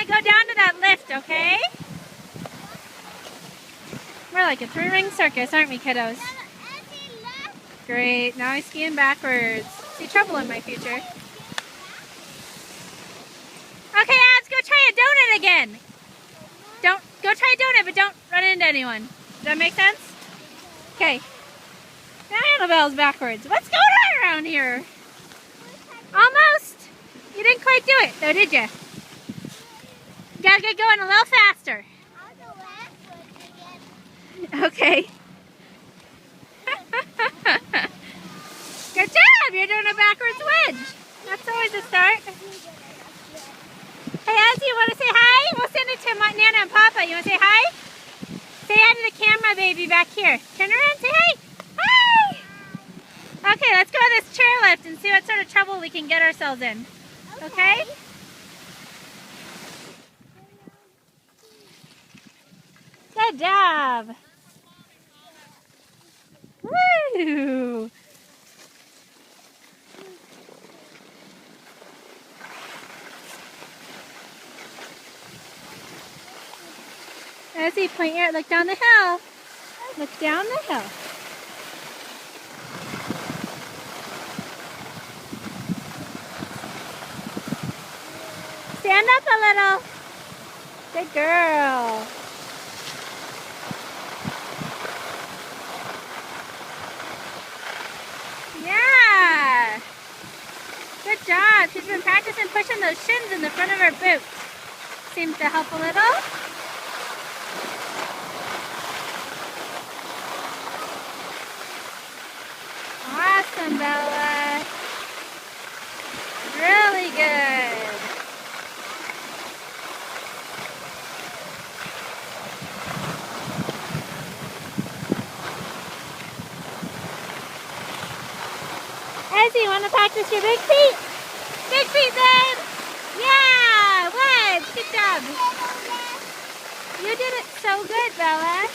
to go down to that lift, okay? We're like a three-ring circus, aren't we, kiddos? Great. Now he's skiing backwards. See trouble in my future. Okay, Ads, go try a donut again. Go try a donut, but don't run into anyone. Does that make sense? Okay. Now Annabelle's backwards. What's going on around here? Almost. You didn't quite do it, though, did you? You gotta get going a little faster. Okay. Good job! You're doing a backwards wedge. That's always a start. Hey, Ozzy, you want to say hi? We'll send it to Nana and Papa. You want to say hi? Say hi to the camera, baby, back here. Turn around, say hi. Hi! Okay, let's go to this chairlift and see what sort of trouble we can get ourselves in. Okay? Good job. Woo! Ozzy, point your, look down the hill. Look down the hill. Stand up a little. Good girl. Yeah. Good job. She's been practicing pushing those shins in the front of her boots. Seems to help a little. Awesome, Bella. Really good. Ezzy, you want to practice your big feet? Big feet, babe! Yeah! Wedge! Good job! You did it so good, Bella.